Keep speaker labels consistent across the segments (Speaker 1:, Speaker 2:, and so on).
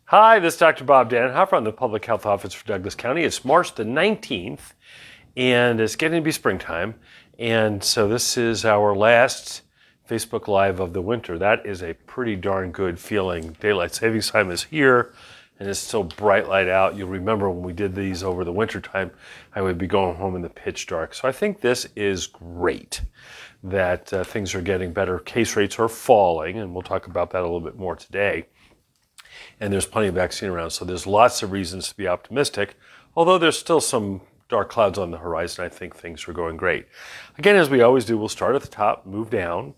Speaker 1: Hi, this is Dr. Bob Dannenhoffer. I'm the Public Health Officer for Douglas County. It's March the 19th, and it's getting to be springtime. And so this is our last Facebook Live of the winter. That is a pretty darn good feeling. Daylight savings time is here, and it's still bright light out. You'll remember when we did these over the winter time, I would be going home in the pitch dark. So I think this is great that things are getting better. Case rates are falling, and we'll talk about that a little bit more today. And there's plenty of vaccine around, so there's lots of reasons to be optimistic, although there's still some dark clouds on the horizon. I think things are going great. Again, as we always do, we'll start at the top, move down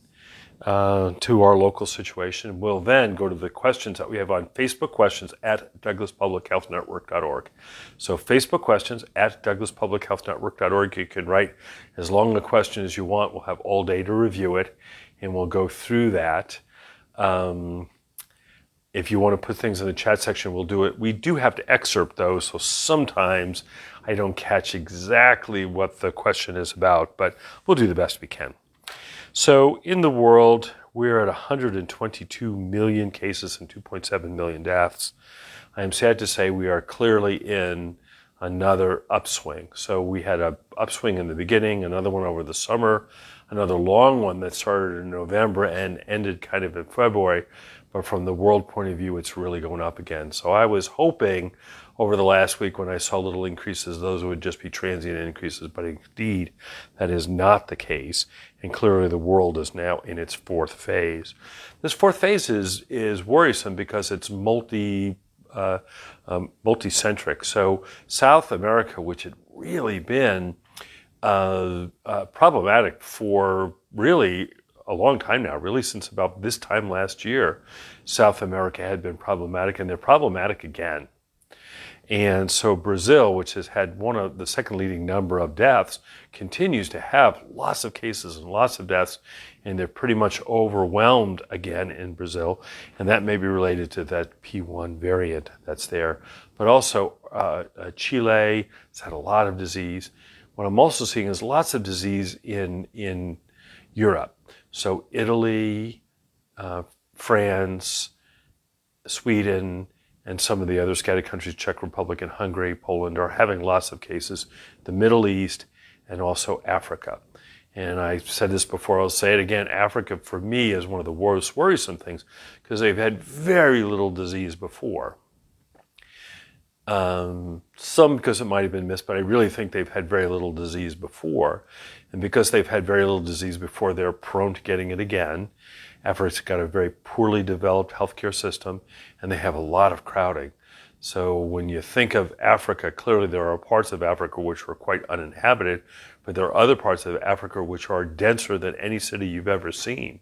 Speaker 1: to our local situation. We'll then go to the questions that we have on Facebook questions at douglaspublichealthnetwork.org. So Facebook questions at douglaspublichealthnetwork.org. You can write as long a question as you want. We'll have all day to review it, and we'll go through that. If you want to put things in the chat section, we'll do it. We do have to excerpt those, so sometimes I don't catch exactly what the question is about, but we'll do the best we can. So in the world, we're at 122 million cases and 2.7 million deaths. I am sad to say we are clearly in another upswing. So we had an upswing in the beginning, another one over the summer, another long one that started in November and ended kind of in February. But from the world point of view, it's really going up again. So I was hoping over the last week when I saw little increases, those would just be transient increases. But indeed, that is not the case. And clearly the world is now in its fourth phase. This fourth phase is worrisome because it's multi-centric. So South America, which had really been problematic for really a long time now, really since about this time last year, South America had been problematic, and they're problematic again. And so Brazil, which has had one of the second leading number of deaths, continues to have lots of cases and lots of deaths, and they're pretty much overwhelmed again in Brazil, and that may be related to that P1 variant that's there. But also Chile has had a lot of disease. What I'm also seeing is lots of disease in Europe. So Italy, France, Sweden, and some of the other scattered countries, Czech Republic and Hungary, Poland, are having lots of cases. The Middle East and also Africa. And I said this before, I'll say it again, Africa for me is one of the worst worrisome things because they've had very little disease before. Some because it might have been missed, but I really think they've had very little disease before. And because they've had very little disease before, they're prone to getting it again. Africa's got a very poorly developed healthcare system, and they have a lot of crowding. So when you think of Africa, clearly there are parts of Africa which are quite uninhabited, but there are other parts of Africa which are denser than any city you've ever seen.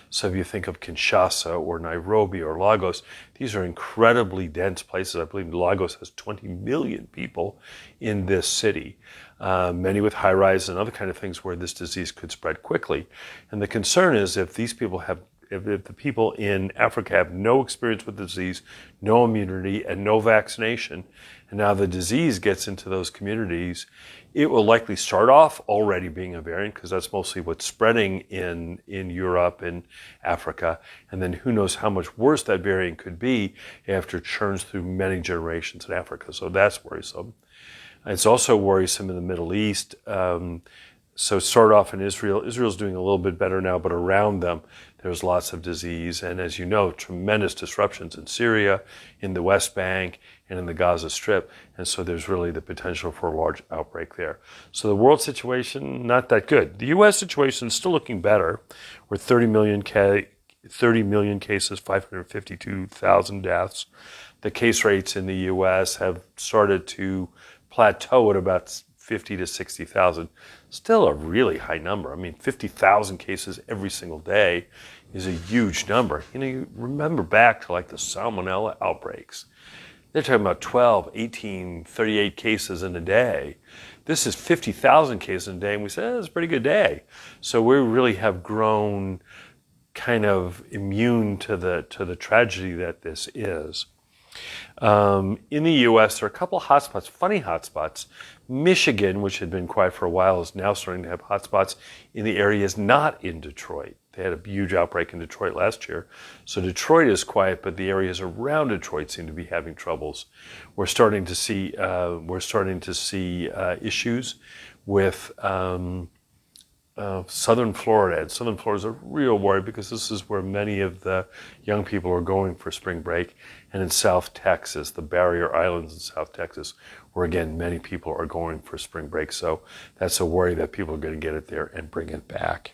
Speaker 1: So if you think of Kinshasa or Nairobi or Lagos, these are incredibly dense places. I believe Lagos has 20 million people in this city, many with high rise and other kind of things where this disease could spread quickly. And the concern is if these people have if the people in Africa have no experience with the disease, no immunity, and no vaccination, and now the disease gets into those communities, it will likely start off already being a variant because that's mostly what's spreading in Europe and Africa. And then who knows how much worse that variant could be after it churns through many generations in Africa. So that's worrisome. It's also worrisome in the Middle East. So start off in Israel. Israel's doing a little bit better now, but around them, there's lots of disease. And as you know, tremendous disruptions in Syria, in the West Bank, and in the Gaza Strip. And so there's really the potential for a large outbreak there. So the world situation, not that good. The U.S. situation is still looking better. We're 30 million cases, 552,000 deaths. The case rates in the U.S. have started to plateau at about 50 to 60,000. Still a really high number. I mean, 50,000 cases every single day is a huge number. You know, you remember back to like the salmonella outbreaks. They're talking about 12, 18, 38 cases in a day. This is 50,000 cases in a day, and we say, that's a pretty good day. So we really have grown kind of immune to the tragedy that this is. In the U.S., there are a couple of hotspots, funny hotspots. Michigan, which had been quiet for a while, is now starting to have hotspots in the areas not in Detroit. They had a huge outbreak in Detroit last year. So Detroit is quiet, but the areas around Detroit seem to be having troubles. We're starting to see issues with Southern Florida. And Southern Florida is a real worry because this is where many of the young people are going for spring break. And in South Texas, the Barrier Islands in South Texas, where again, many people are going for spring break. So that's a worry that people are going to get it there and bring it back.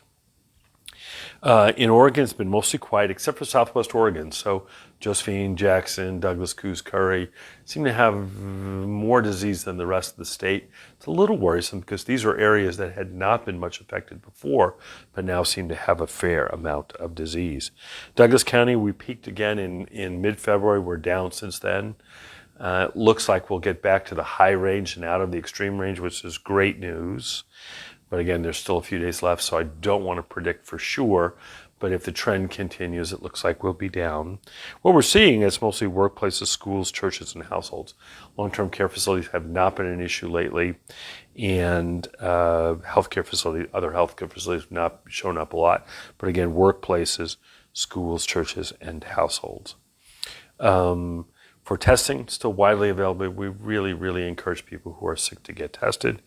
Speaker 1: In Oregon, it's been mostly quiet, except for Southwest Oregon. So Josephine, Jackson, Douglas, Coos, Curry seem to have more disease than the rest of the state. It's a little worrisome because these are areas that had not been much affected before, but now seem to have a fair amount of disease. Douglas County, we peaked again in mid-February. We're down since then. Looks like we'll get back to the high range and out of the extreme range, which is great news. But again, there's still a few days left, so I don't want to predict for sure. But if the trend continues, it looks like we'll be down. What we're seeing is mostly workplaces, schools, churches, and households. Long-term care facilities have not been an issue lately, and other healthcare facilities have not shown up a lot. But again, workplaces, schools, churches, and households. For testing, still widely available. We really, really encourage people who are sick to get tested.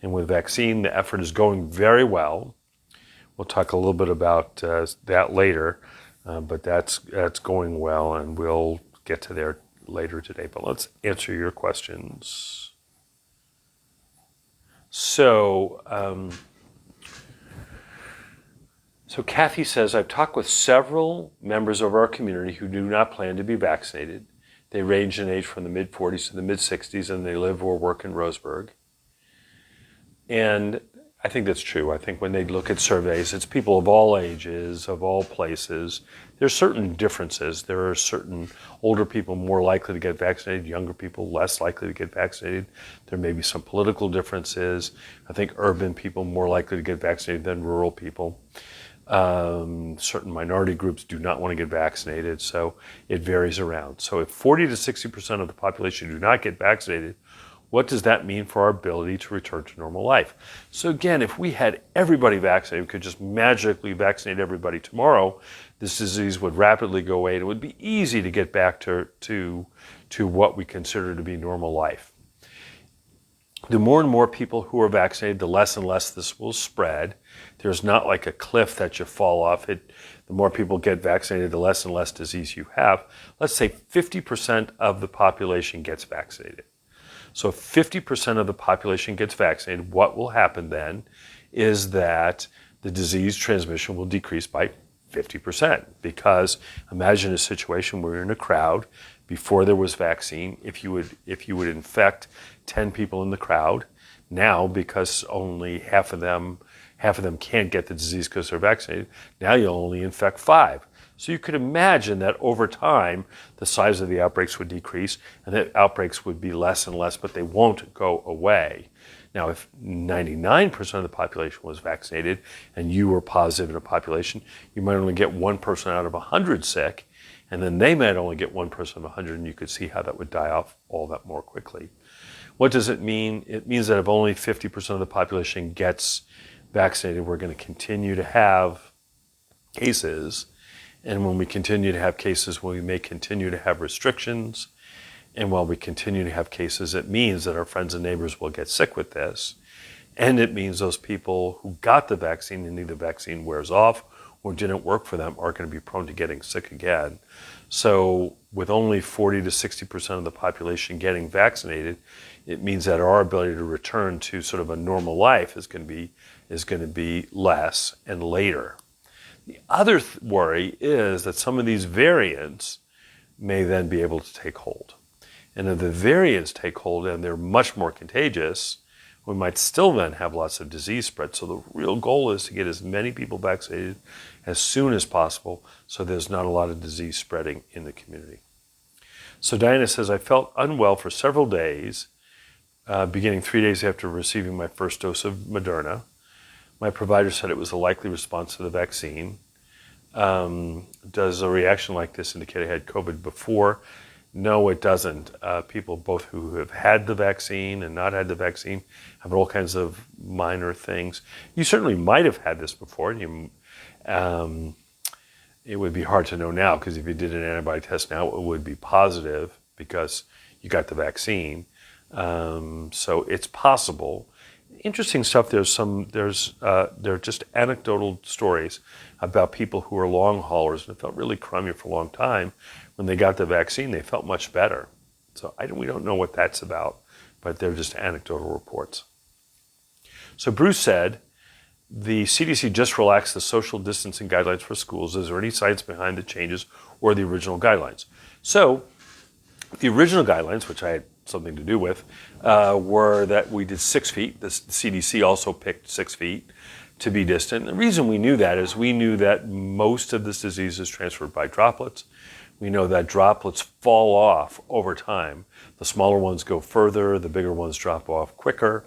Speaker 1: And with vaccine, the effort is going very well. We'll talk a little bit about that later, but that's going well, and we'll get to there later today. But let's answer your questions. So Kathy says, I've talked with several members of our community who do not plan to be vaccinated. They range in age from the mid-40s to the mid-60s, and they live or work in Roseburg. And I think that's true. I think when they look at surveys, it's people of all ages, of all places. There's certain differences. There are certain older people more likely to get vaccinated, younger people less likely to get vaccinated. There may be some political differences. I think urban people more likely to get vaccinated than rural people. Certain minority groups do not want to get vaccinated, so it varies around. So if 40 to 60% of the population do not get vaccinated, what does that mean for our ability to return to normal life? So again, if we had everybody vaccinated, we could just magically vaccinate everybody tomorrow, this disease would rapidly go away, and it would be easy to get back to what we consider to be normal life. The more and more people who are vaccinated, the less and less this will spread. There's not like a cliff that you fall off. The more people get vaccinated, the less and less disease you have. Let's say 50% of the population gets vaccinated. So if 50% of the population gets vaccinated, what will happen then is that the disease transmission will decrease by 50%. Because imagine a situation where you're in a crowd before there was vaccine. If you would infect 10 people in the crowd, now because only half of them can't get the disease because they're vaccinated, now you'll only infect 5. So you could imagine that over time, the size of the outbreaks would decrease, and that outbreaks would be less and less, but they won't go away. Now, if 99% of the population was vaccinated and you were positive in a population, you might only get one person out of 100 sick, and then they might only get one person of 100, and you could see how that would die off all that more quickly. What does it mean? It means that if only 50% of the population gets vaccinated, we're going to continue to have cases. And when we continue to have cases, we may continue to have restrictions. And while we continue to have cases, it means that our friends and neighbors will get sick with this. And it means those people who got the vaccine and either vaccine wears off or didn't work for them are going to be prone to getting sick again. So with only 40 to 60% of the population getting vaccinated, it means that our ability to return to sort of a normal life is going to be less and later. The other worry is that some of these variants may then be able to take hold. And if the variants take hold and they're much more contagious, we might still then have lots of disease spread. So the real goal is to get as many people vaccinated as soon as possible so there's not a lot of disease spreading in the community. So Diana says, I felt unwell for several days, beginning 3 days after receiving my first dose of Moderna. My provider said it was a likely response to the vaccine. Does a reaction like this indicate I had COVID before? No, it doesn't. People both who have had the vaccine and not had the vaccine have all kinds of minor things. You certainly might have had this before. It would be hard to know now, because if you did an antibody test now, it would be positive because you got the vaccine. So it's possible. Interesting stuff. There are just anecdotal stories about people who are long haulers and felt really crummy for a long time. When they got the vaccine, they felt much better. So we don't know what that's about, but they're just anecdotal reports. So Bruce said, the CDC just relaxed the social distancing guidelines for schools. Is there any science behind the changes or the original guidelines? So the original guidelines, which I had something to do with, were that we did 6 feet. The CDC also picked 6 feet to be distant. The reason we knew that is we knew that most of this disease is transferred by droplets. We know that droplets fall off over time. The smaller ones go further, the bigger ones drop off quicker.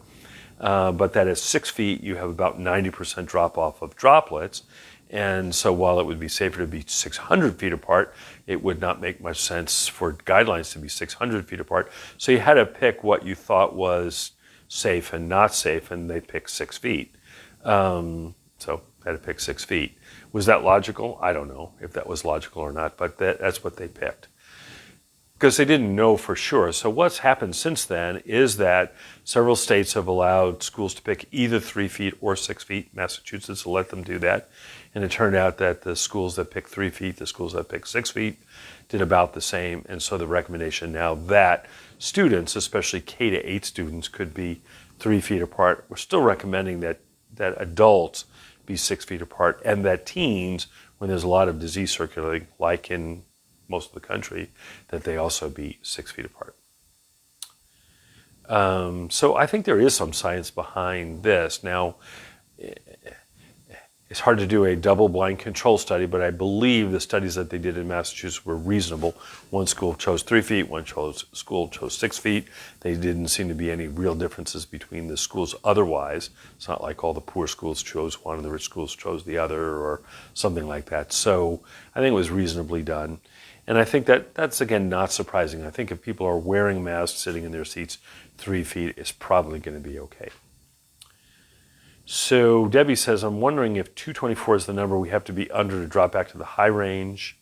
Speaker 1: But that at 6 feet, you have about 90% drop off of droplets. And so while it would be safer to be 600 feet apart, it would not make much sense for guidelines to be 600 feet apart. So you had to pick what you thought was safe and not safe, and they picked 6 feet. So had to pick 6 feet. Was that logical? I don't know if that was logical or not, but that's what they picked, because they didn't know for sure. So what's happened since then is that several states have allowed schools to pick either 3 feet or 6 feet. Massachusetts will let them do that. And it turned out that the schools that picked 3 feet, the schools that picked 6 feet, did about the same. And so the recommendation now that students, especially K-8 students, could be 3 feet apart. We're still recommending that adults be 6 feet apart, and that teens, when there's a lot of disease circulating, like in most of the country, that they also be 6 feet apart. So I think there is some science behind this. Now, it's hard to do a double-blind control study, but I believe the studies that they did in Massachusetts were reasonable. One school chose 3 feet, one school chose 6 feet. They didn't seem to be any real differences between the schools otherwise. It's not like all the poor schools chose one and the rich schools chose the other or something like that. So I think it was reasonably done. And I think that's, again, not surprising. I think if people are wearing masks, sitting in their seats 3 feet, is probably going to be okay. So Debbie says, I'm wondering if 224 is the number we have to be under to drop back to the high range.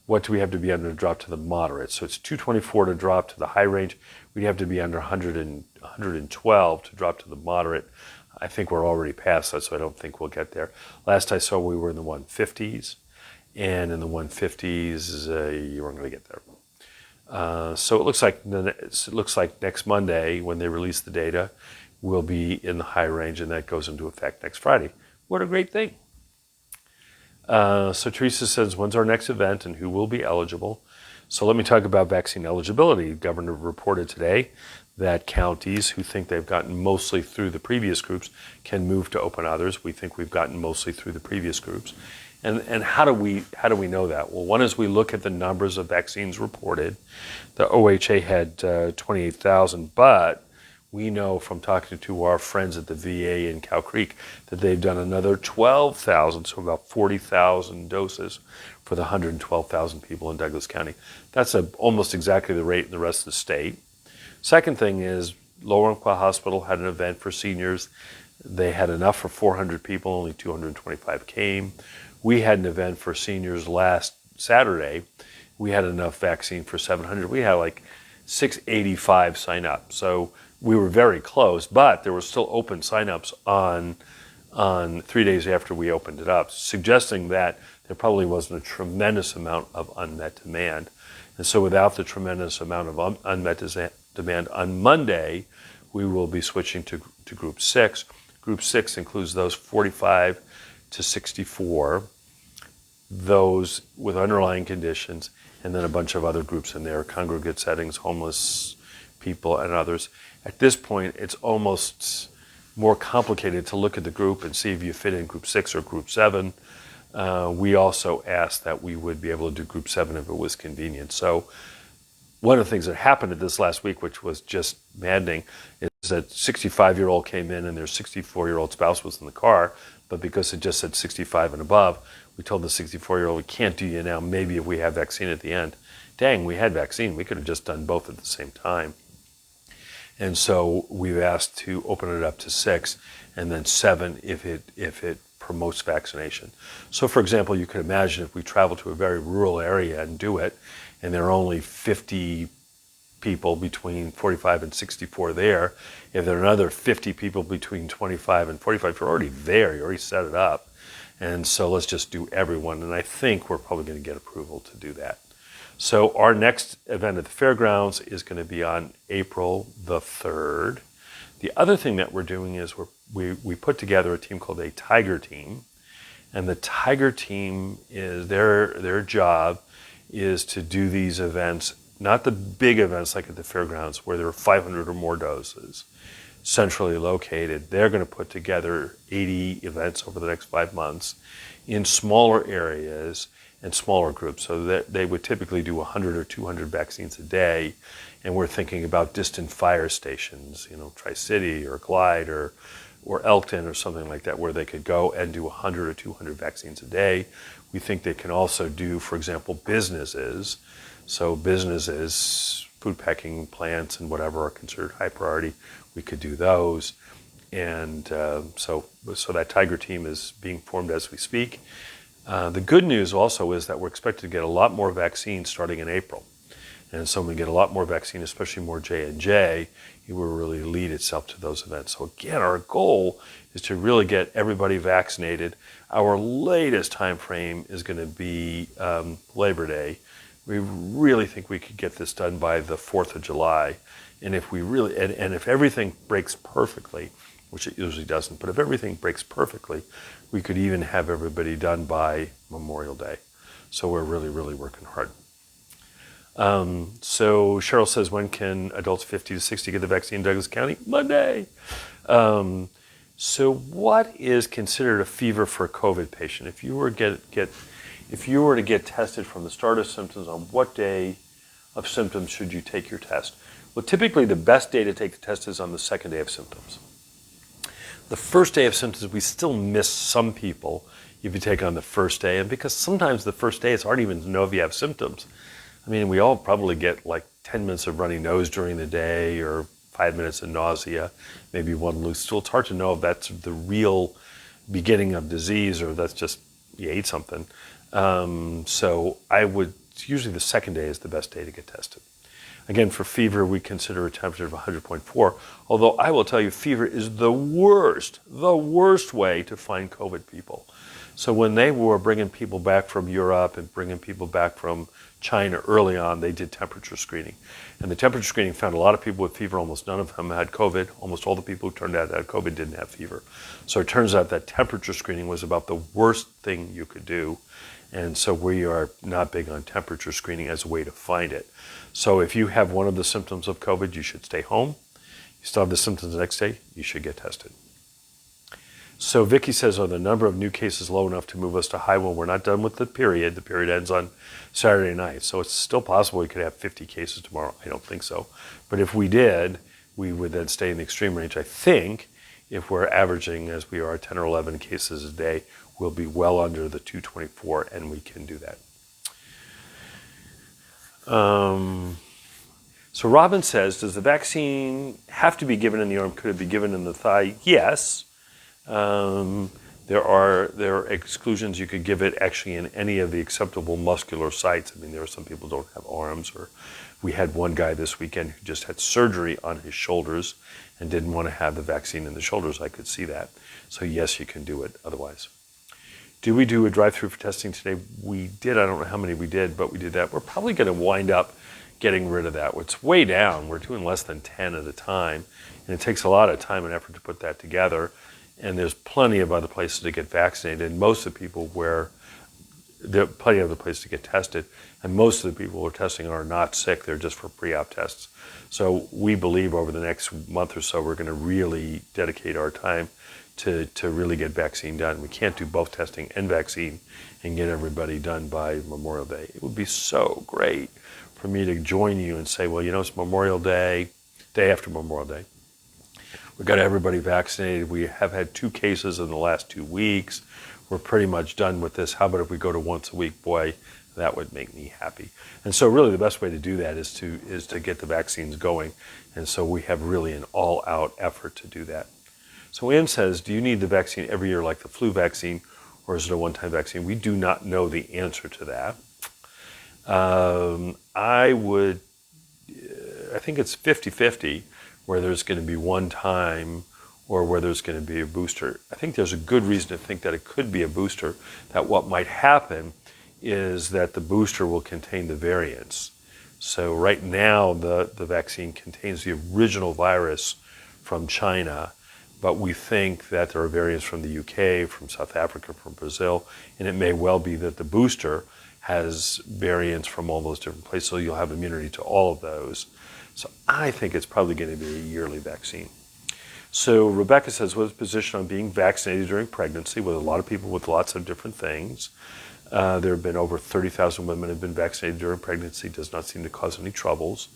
Speaker 1: What do we have to be under to drop to the moderate? So it's 224 to drop to the high range. We'd have to be under 112 to drop to the moderate. I think we're already past that, so I don't think we'll get there. Last I saw, we were in the 150s. And in the 150s, you weren't going to get there. So it looks like next Monday, when they release the data, we'll be in the high range, and that goes into effect next Friday. What a great thing. So Teresa says, when's our next event and who will be eligible? So let me talk about vaccine eligibility. The governor reported today that counties who think they've gotten mostly through the previous groups can move to open others. We think we've gotten mostly through the previous groups. And how do we know that? Well, one is we look at the numbers of vaccines reported. The OHA had 28,000, but we know from talking to our friends at the VA in Cow Creek that they've done another 12,000, so about 40,000 doses for the 112,000 people in Douglas County. That's almost exactly the rate in the rest of the state. Second thing is Lower Umpqua Hospital had an event for seniors. They had enough for 400 people, only 225 came. We had an event for seniors last Saturday. We had enough vaccine for 700. We had like 685 sign up. So we were very close, but there were still open sign-ups on 3 days after we opened it up, suggesting that there probably wasn't a tremendous amount of unmet demand. And so without the tremendous amount of unmet demand on Monday, we will be switching to Group 6. Group 6 includes those 45 to 64, those with underlying conditions, and then a bunch of other groups in there, congregate settings, homeless people, and others. At this point, it's almost more complicated to look at the group and see if you fit in Group 6 or Group 7. We also asked that we would be able to do Group 7 if it was convenient. So one of the things that happened at this last week, which was just maddening, is that 65-year-old came in and their 64-year-old spouse was in the car, but because it just said 65 and above, we told the 64-year-old, we can't do you now, maybe if we have vaccine at the end. Dang, we had vaccine. We could have just done both at the same time. And so we've asked to open it up to 6 and then 7 if it promotes vaccination. So for example, you could imagine if we travel to a very rural area and do it, and there are only 50 people between 45 and 64 there, if there are another 50 people between 25 and 45, you're already there, you already set it up. And so let's just do everyone. And I think we're probably going to get approval to do that. So our next event at the fairgrounds is going to be on April the 3rd. The other thing that we're doing is we put together a team called a Tiger Team. And the Tiger Team is their job is to do these events, not the big events like at the fairgrounds where there are 500 or more doses centrally located. They're going to put together 80 events over the next 5 months in smaller areas and smaller groups, so that they would typically do 100 or 200 vaccines a day. And we're thinking about distant fire stations, Tri-City or Glide or Elkton or something like that, where they could go and do 100 or 200 vaccines a day. We think they can also do, for example, businesses. So businesses, food packing plants and whatever are considered high priority, we could do those. And so that Tiger Team is being formed as we speak. The good news also is that we're expected to get a lot more vaccines starting in April. And so when we get a lot more vaccine, especially more J&J, it will really lead itself to those events. So again, our goal is to really get everybody vaccinated. Our latest time frame is going to be Labor Day. We really think we could get this done by the 4th of July. And if we really, and if everything breaks perfectly, which it usually doesn't, but if everything breaks perfectly, we could even have everybody done by Memorial Day. So we're really, really working hard. So Cheryl says, when can adults 50 to 60 get the vaccine in Douglas County? Monday. So what is considered a fever for a COVID patient? If you were to get tested from the start of symptoms, on what day of symptoms should you take your test? Well, typically the best day to take the test is on the second day of symptoms. The first day of symptoms, we still miss some people if you take on the first day, and because sometimes the first day it's hard even to know if you have symptoms. I mean, we all probably get like 10 minutes of runny nose during the day or 5 minutes of nausea, maybe one loose stool. It's hard to know if that's the real beginning of disease or that's just you ate something. So usually the second day is the best day to get tested. Again, for fever, we consider a temperature of 100.4, although I will tell you fever is the worst way to find COVID people. So when they were bringing people back from Europe and bringing people back from China early on, they did temperature screening. And the temperature screening found a lot of people with fever. Almost none of them had COVID. Almost all the people who turned out to have COVID didn't have fever. So it turns out that temperature screening was about the worst thing you could do. And so we are not big on temperature screening as a way to find it. So if you have one of the symptoms of COVID, you should stay home. You still have the symptoms the next day, you should get tested. So Vicky says, are the number of new cases low enough to move us to high? Well, we're not done with the period. The period ends on Saturday night. So it's still possible we could have 50 cases tomorrow. I don't think so. But if we did, we would then stay in the extreme range. I think if we're averaging, as we are, 10 or 11 cases a day, we'll be well under the 224, and we can do that. So Robin says, does the vaccine have to be given in the arm? Could it be given in the thigh? Yes. There are exclusions. You could give it actually in any of the acceptable muscular sites. I mean, there are some people who don't have arms, or we had one guy this weekend who just had surgery on his shoulders and didn't want to have the vaccine in the shoulders. I could see that. So yes, you can do it otherwise. Do we do a drive-through for testing today? We did. I don't know how many we did, but we did that. We're probably going to wind up getting rid of that. It's way down. We're doing less than 10 at a time, and it takes a lot of time and effort to put that together. And there's plenty of other places to get vaccinated. And most of the people there are plenty of other places to get tested. And most of the people who are testing are not sick. They're just for pre-op tests. So we believe over the next month or so, we're going to really dedicate our time to really get vaccine done. We can't do both testing and vaccine and get everybody done by Memorial Day. It would be so great for me to join you and say, well, it's Memorial Day, day after Memorial Day. We've got everybody vaccinated. We have had 2 cases in the last 2 weeks. We're pretty much done with this. How about if we go to once a week? Boy, that would make me happy. And so really the best way to do that is to get the vaccines going. And so we have really an all-out effort to do that. So Ann says, do you need the vaccine every year like the flu vaccine, or is it a one-time vaccine? We do not know the answer to that. I think it's 50-50 where there's going to be one time or where there's going to be a booster. I think there's a good reason to think that it could be a booster, that what might happen is that the booster will contain the variants. So right now the vaccine contains the original virus from China, but we think that there are variants from the UK, from South Africa, from Brazil, and it may well be that the booster has variants from all those different places, so you'll have immunity to all of those. So I think it's probably going to be a yearly vaccine. So Rebecca says, what's the position on being vaccinated during pregnancy? With a lot of people with lots of different things. There have been over 30,000 women have been vaccinated during pregnancy. Does not seem to cause any troubles.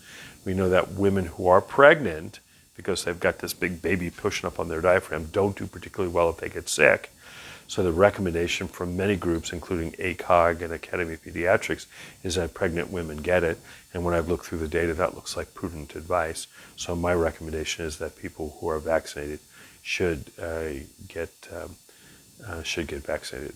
Speaker 1: We know that women who are pregnant, because they've got this big baby pushing up on their diaphragm, don't do particularly well if they get sick. So the recommendation from many groups, including ACOG and Academy of Pediatrics, is that pregnant women get it. And when I've looked through the data, that looks like prudent advice. So my recommendation is that people who are vaccinated should get vaccinated.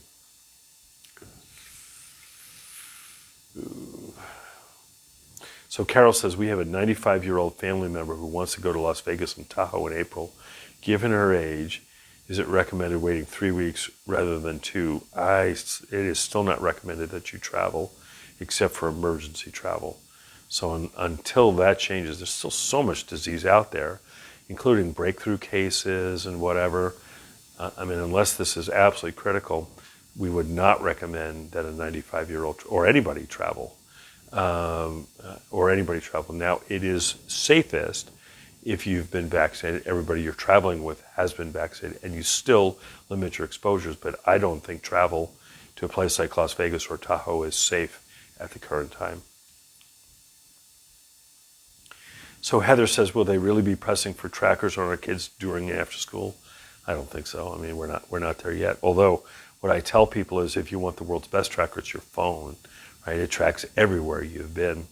Speaker 1: So Carol says, we have a 95-year-old family member who wants to go to Las Vegas and Tahoe in April. Given her age, is it recommended waiting 3 weeks rather than 2? It is still not recommended that you travel, except for emergency travel. So until that changes, there's still so much disease out there, including breakthrough cases and whatever. Unless this is absolutely critical, we would not recommend that a 95-year-old or anybody travel. Now, it is safest if you've been vaccinated, everybody you're traveling with has been vaccinated, and you still limit your exposures. But I don't think travel to a place like Las Vegas or Tahoe is safe at the current time. So Heather says, will they really be pressing for trackers on our kids during and after school? I don't think so. We're not there yet. Although what I tell people is, if you want the world's best tracker, it's your phone, right? It tracks everywhere you've been.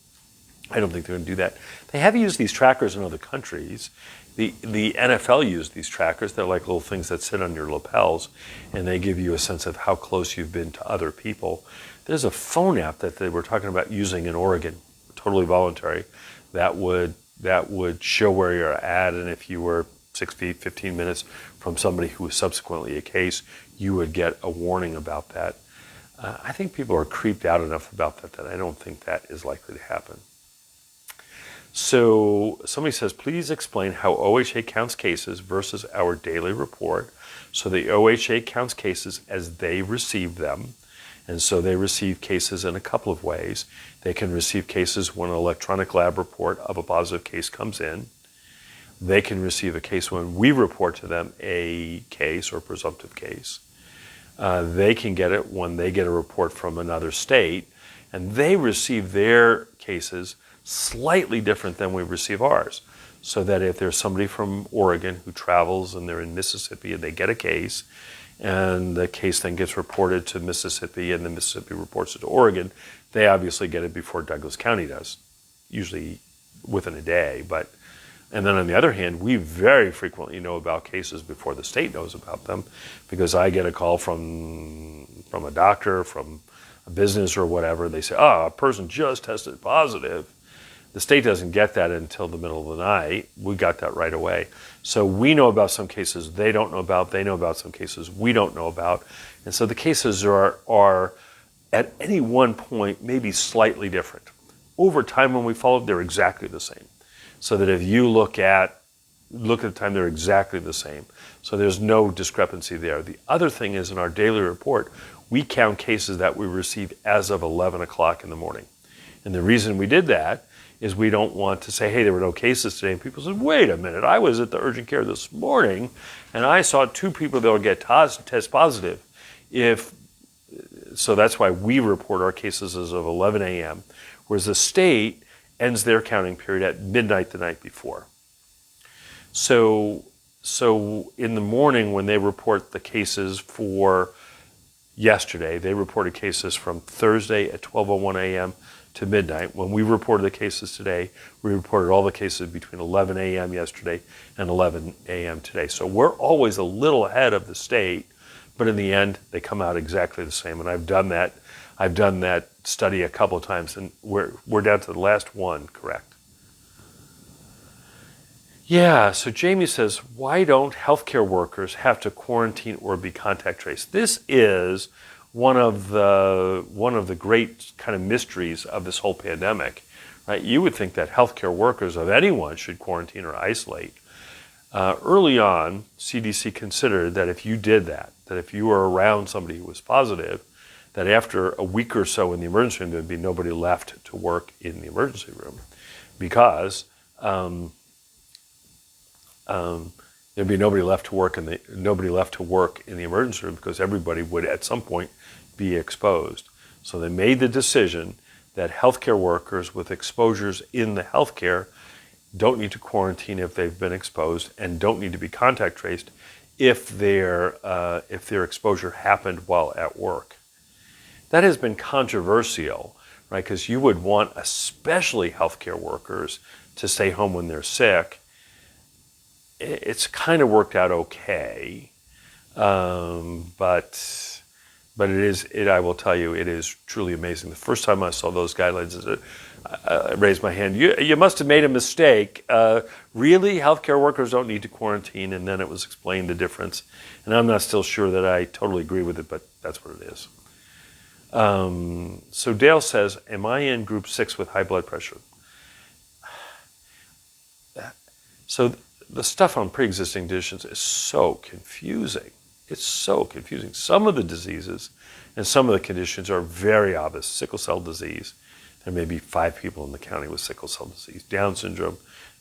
Speaker 1: I don't think they're going to do that. They have used these trackers in other countries. The NFL used these trackers. They're like little things that sit on your lapels, and they give you a sense of how close you've been to other people. There's a phone app that they were talking about using in Oregon, totally voluntary, that would show where you're at, and if you were 6 feet, 15 minutes from somebody who was subsequently a case, you would get a warning about that. I think people are creeped out enough about that I don't think that is likely to happen. So somebody says, please explain how OHA counts cases versus our daily report. So the OHA counts cases as they receive them. And so they receive cases in a couple of ways. They can receive cases when an electronic lab report of a positive case comes in. They can receive a case when we report to them a case or presumptive case. They can get it when they get a report from another state, and they receive their cases slightly different than we receive ours. So that if there's somebody from Oregon who travels and they're in Mississippi and they get a case, and the case then gets reported to Mississippi and then Mississippi reports it to Oregon, they obviously get it before Douglas County does, usually within a day. And then on the other hand, we very frequently know about cases before the state knows about them, because I get a call from a doctor, from a business or whatever. They say, a person just tested positive. The state doesn't get that until the middle of the night. We got that right away. So we know about some cases they don't know about. They know about some cases we don't know about. And so the cases are at any one point maybe slightly different. Over time when we follow, they're exactly the same. So that if you look at the time, they're exactly the same. So there's no discrepancy there. The other thing is, in our daily report, we count cases that we receive as of 11 o'clock in the morning. And the reason we did that is we don't want to say, hey, there were no cases today. And people say, wait a minute, I was at the urgent care this morning and I saw 2 people that would get test positive. So that's why we report our cases as of 11 a.m., whereas the state ends their counting period at midnight the night before. So in the morning when they report the cases for yesterday, they reported cases from Thursday at 12:01 a.m. to midnight. When we reported the cases today, we reported all the cases between 11 a.m. yesterday and 11 a.m. today. So we're always a little ahead of the state, but in the end, they come out exactly the same. And I've done that study a couple of times, and we're down to the last one, correct? Yeah, so Jamie says, why don't healthcare workers have to quarantine or be contact traced? This is one of the great kind of mysteries of this whole pandemic, right? You would think that healthcare workers of anyone should quarantine or isolate. Early on, CDC considered that if you did that if you were around somebody who was positive, that after a week or so in the emergency room, there'd be nobody left to work in the emergency room, because there'd be nobody left to work in the emergency room, because everybody would at some point be exposed. So they made the decision that healthcare workers with exposures in the healthcare don't need to quarantine if they've been exposed, and don't need to be contact traced if their exposure happened while at work. That has been controversial, right? Because you would want especially healthcare workers to stay home when they're sick. It's kind of worked out okay, but I will tell you, it is truly amazing. The first time I saw those guidelines, I raised my hand. You must have made a mistake. Really, healthcare workers don't need to quarantine, and then it was explained the difference. And I'm not still sure that I totally agree with it, but that's what it is. So Dale says, am I in group 6 with high blood pressure? So the stuff on pre-existing conditions is so confusing. It's so confusing. Some of the diseases and some of the conditions are very obvious. Sickle cell disease, there may be 5 people in the county with sickle cell disease. Down syndrome,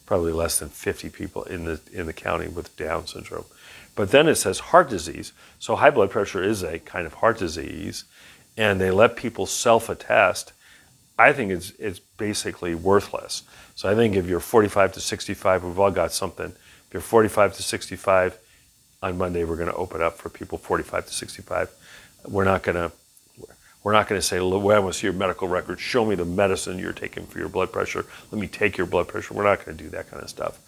Speaker 1: probably less than 50 people in the county with Down syndrome. But then it says heart disease. So high blood pressure is a kind of heart disease, and they let people self-attest. I think it's basically worthless. So I think if you're 45 to 65, we've all got something. If you're 45 to 65, on Monday we're going to open up for people 45 to 65. We're not going to say, well, I want to see your medical record. Show me the medicine you're taking for your blood pressure. Let me take your blood pressure. We're not going to do that kind of stuff.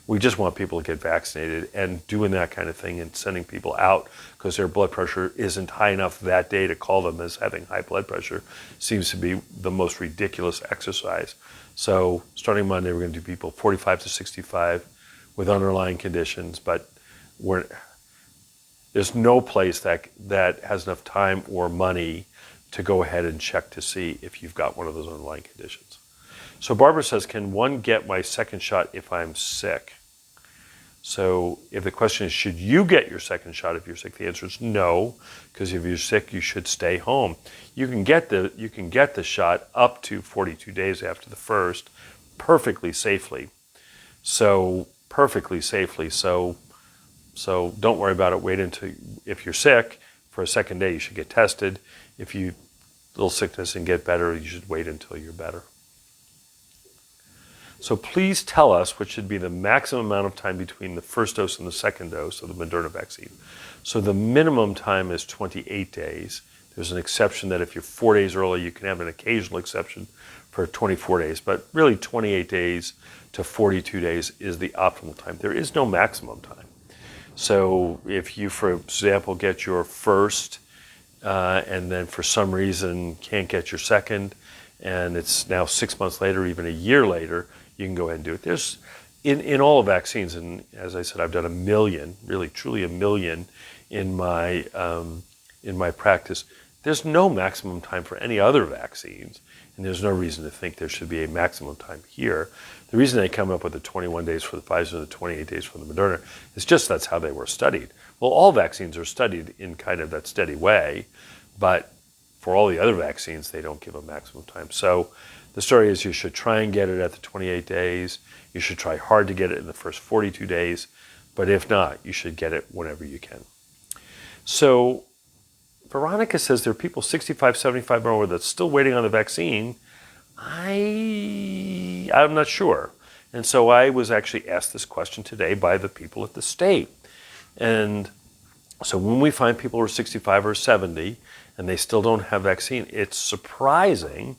Speaker 1: We just want people to get vaccinated, and doing that kind of thing and sending people out because their blood pressure isn't high enough that day to call them as having high blood pressure seems to be the most ridiculous exercise. So starting Monday, we're going to do people 45 to 65 with underlying conditions, but there's no place that has enough time or money to go ahead and check to see if you've got one of those underlying conditions. So Barbara says, can one get my second shot if I'm sick? So if the question is, should you get your second shot if you're sick? The answer is no, because if you're sick, you should stay home. You can get the shot up to 42 days after the first, perfectly safely. So don't worry about it. Wait until, if you're sick for a second day, you should get tested. If you little sickness and get better, you should wait until you're better. So please tell us what should be the maximum amount of time between the first dose and the second dose of the Moderna vaccine. So the minimum time is 28 days. There's an exception that if you're 4 days early, you can have an occasional exception for 24 days. But really 28 days to 42 days is the optimal time. There is no maximum time. So if you, for example, get your first and then for some reason can't get your second, and it's now 6 months later, even a year later, you can go ahead and do it. There's, in all vaccines, and as I said, I've done 1 million, really truly 1 million in my practice. There's no maximum time for any other vaccines, and there's no reason to think there should be a maximum time here. The reason they come up with the 21 days for the Pfizer and the 28 days for the Moderna is just that's how they were studied. Well, all vaccines are studied in kind of that steady way, but for all the other vaccines, they don't give a maximum time. So the story is you should try and get it at the 28 days. You should try hard to get it in the first 42 days, but if not, you should get it whenever you can. So Veronica says there are people 65, 75 or over that's still waiting on the vaccine. I'm not sure. And so I was actually asked this question today by the people at the state. And so when we find people who are 65 or 70 and they still don't have vaccine, it's surprising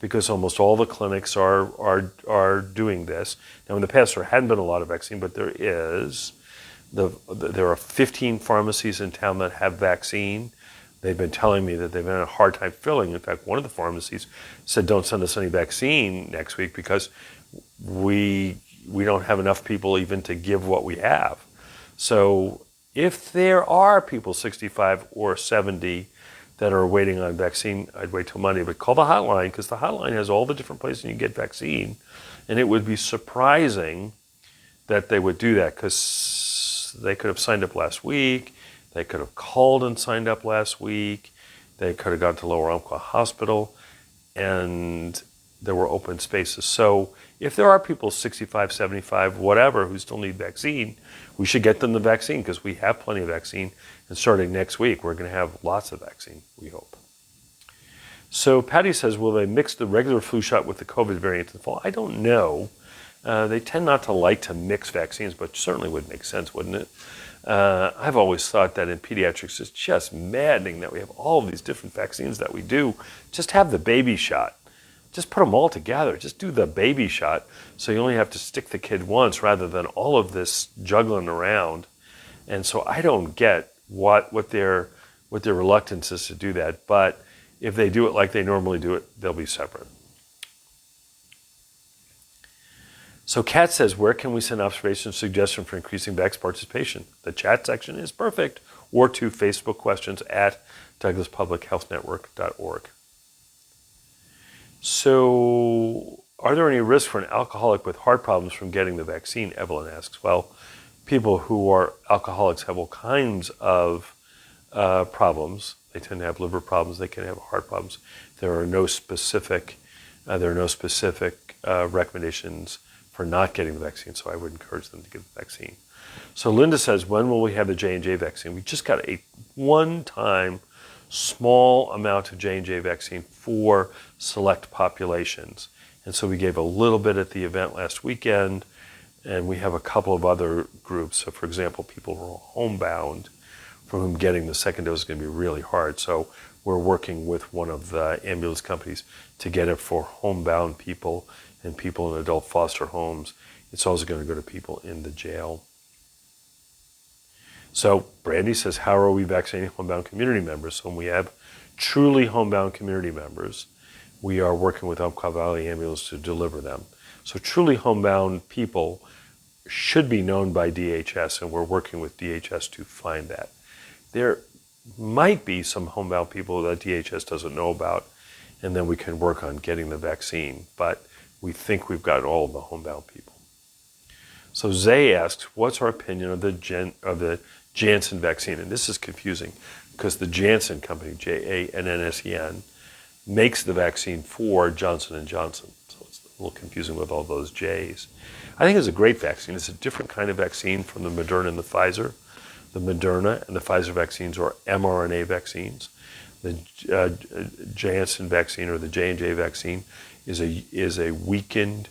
Speaker 1: because almost all the clinics are doing this. Now, in the past, there hadn't been a lot of vaccine, but there is. There are 15 pharmacies in town that have vaccine. They've been telling me that they've had a hard time filling. In fact, one of the pharmacies said, "Don't send us any vaccine next week because we don't have enough people even to give what we have." So if there are people 65 or 70 that are waiting on vaccine, I'd wait till Monday. But call the hotline, because the hotline has all the different places you can get vaccine. And it would be surprising that they would do that, because they could have signed up last week. They could have called and signed up last week. They could have gone to Lower Umpqua Hospital, and there were open spaces. So if there are people 65, 75, whatever, who still need vaccine, we should get them the vaccine, because we have plenty of vaccine. And starting next week, we're going to have lots of vaccine, we hope. So Patty says, will they mix the regular flu shot with the COVID variant in the fall? I don't know. They tend not to like to mix vaccines, but certainly would make sense, wouldn't it? I've always thought that in pediatrics, it's just maddening that we have all of these different vaccines that we do. Just have the baby shot. Just put them all together. Just do the baby shot, so you only have to stick the kid once rather than all of this juggling around. And so I don't get what their reluctance is to do that. But if they do it like they normally do it, they'll be separate. So Kat says, where can we send observations, suggestions for increasing vax participation? The chat section is perfect, or to Facebook questions at douglaspublichealthnetwork.org. So are there any risks for an alcoholic with heart problems from getting the vaccine, Evelyn asks. Well, people who are alcoholics have all kinds of problems. They tend to have liver problems. They can have heart problems. There are no specific recommendations for not getting the vaccine, so I would encourage them to get the vaccine. So Linda says, when will we have the J&J vaccine? We just got a one-time small amount of J&J vaccine for select populations. And so we gave a little bit at the event last weekend, and we have a couple of other groups. So for example, people who are homebound, for whom getting the second dose is going to be really hard. So we're working with one of the ambulance companies to get it for homebound people and people in adult foster homes. It's also going to go to people in the jail. So Brandy says, how are we vaccinating homebound community members? So when we have truly homebound community members, we are working with Umpqua Valley Ambulance to deliver them. So truly homebound people should be known by DHS, and we're working with DHS to find that. There might be some homebound people that DHS doesn't know about, and then we can work on getting the vaccine. But we think we've got all of the homebound people. So Zay asks, what's our opinion of the Jansen vaccine? And this is confusing because the Jansen company, Jansen, makes the vaccine for Johnson & Johnson. So it's a little confusing with all those J's. I think it's a great vaccine. It's a different kind of vaccine from the Moderna and the Pfizer. The Moderna and the Pfizer vaccines are mRNA vaccines. The Janssen vaccine, or the J&J vaccine, is a weakened